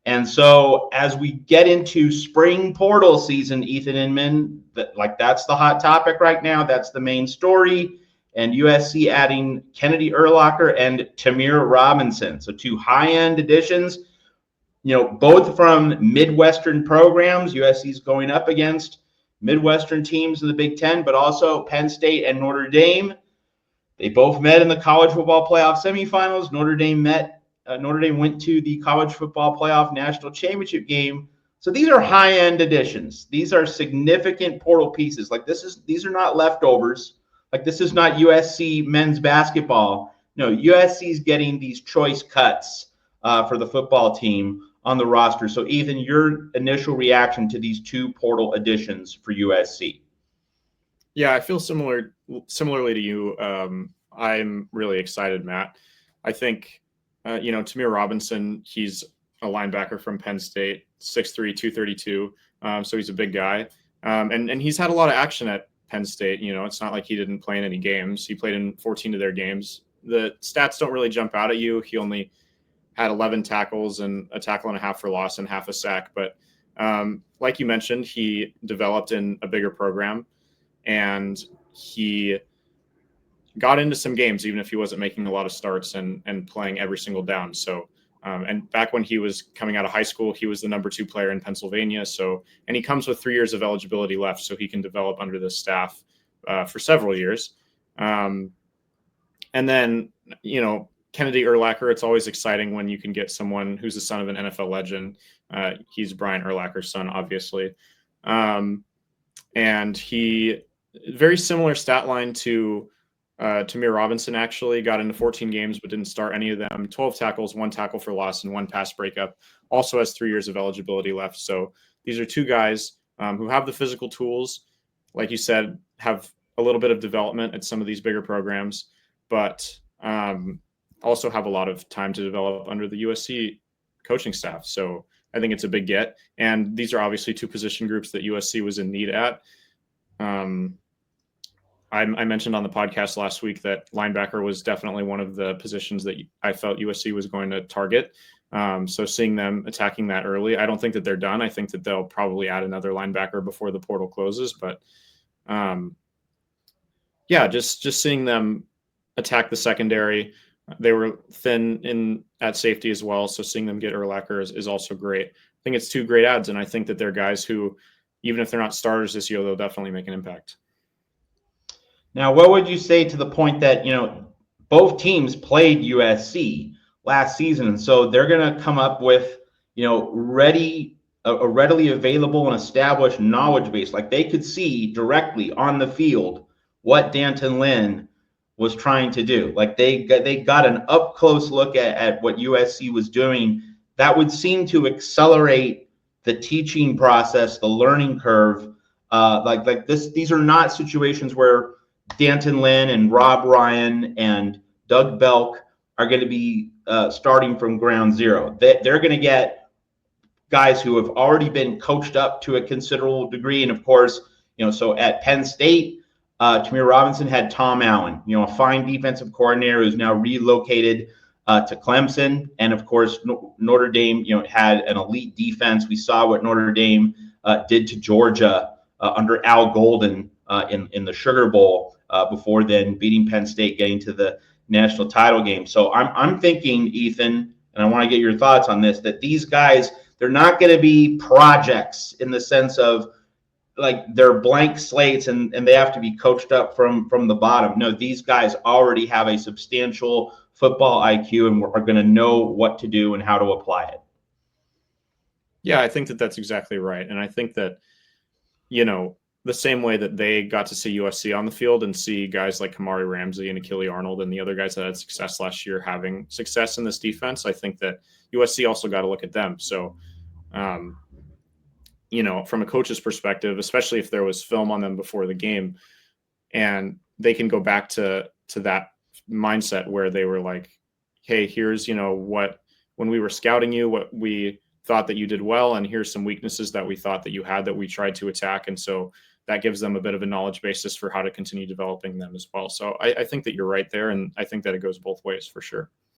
And so as we get into spring portal season, Ethan Inman, that's the hot topic right now. That's the main story. And USC adding Kennedy Urlacher and Tamir Robinson. So two high-end additions, both from Midwestern programs. USC's going up against Midwestern teams in the Big Ten, but also Penn State and Notre Dame. They both met in the college football playoff semifinals. Notre Dame went to the college football playoff national championship game. So these are high-end additions. These are significant portal pieces. These are not leftovers. This is not USC men's basketball. No, USC is getting these choice cuts for the football team on the roster. So Ethan, your initial reaction to these two portal additions for USC? Yeah, I feel similarly to you. I'm really excited, Matt. I think, Tamir Robinson, he's a linebacker from Penn State, 6'3", 232. So he's a big guy. And he's had a lot of action at Penn State. It's not like he didn't play in any games. He played in 14 of their games. The stats don't really jump out at you. He only had 11 tackles and a tackle and a half for loss and half a sack. But like you mentioned, he developed in a bigger program. And he got into some games, even if he wasn't making a lot of starts and playing every single down. So, and back when he was coming out of high school, he was the number 2 player in Pennsylvania. So, and he comes with 3 years of eligibility left, so he can develop under the staff for several years. And then, Kennedy Urlacher, it's always exciting when you can get someone who's the son of an NFL legend. He's Brian Urlacher's son, obviously. And he, very similar stat line to Tamir Robinson, actually got into 14 games, but didn't start any of them. 12 tackles, 1 tackle for loss, and 1 pass breakup. Also has 3 years of eligibility left. So these are 2 guys who have the physical tools, like you said, have a little bit of development at some of these bigger programs, but also have a lot of time to develop under the USC coaching staff. So I think it's a big get. And these are obviously 2 position groups that USC was in need at. I mentioned on the podcast last week that linebacker was definitely one of the positions that I felt USC was going to target. So seeing them attacking that early, I don't think that they're done. I think that they'll probably add another linebacker before the portal closes. But just seeing them attack the secondary. They were thin at safety as well. So seeing them get Urlacher is also great. I think it's 2 great adds, and I think that they're guys who, even if they're not starters this year, they'll definitely make an impact. Now, what would you say to the point that, both teams played USC last season, and so they're going to come up with, a readily available and established knowledge base. They could see directly on the field what D'Anton Lynn was trying to do. They got an up close look at what USC was doing. That would seem to accelerate the teaching process, the learning curve. These are not situations where D'Anton Lynn and Rob Ryan and Doug Belk are going to be starting from ground zero. They're going to get guys who have already been coached up to a considerable degree. And of course, so at Penn State, Tamir Robinson had Tom Allen, a fine defensive coordinator who's now relocated to Clemson. And of course, Notre Dame, had an elite defense. We saw what Notre Dame did to Georgia under Al Golden in the Sugar Bowl before then beating Penn State, getting to the national title game. So I'm thinking, Ethan, and I want to get your thoughts on this, that these guys, they're not going to be projects in the sense of they're blank slates and they have to be coached up from the bottom. No, these guys already have a substantial football IQ and are going to know what to do and how to apply it. Yeah, I think that that's exactly right. And I think that, the same way that they got to see USC on the field and see guys like Kamari Ramsey and Achille Arnold and the other guys that had success last year having success in this defense, I think that USC also got to look at them. So, from a coach's perspective, especially if there was film on them before the game, and they can go back to that mindset where they were like, hey, here's, what, when we were scouting you, what we thought that you did well, and here's some weaknesses that we thought that you had that we tried to attack. And so that gives them a bit of a knowledge basis for how to continue developing them as well. So I think that you're right there, and I think that it goes both ways for sure.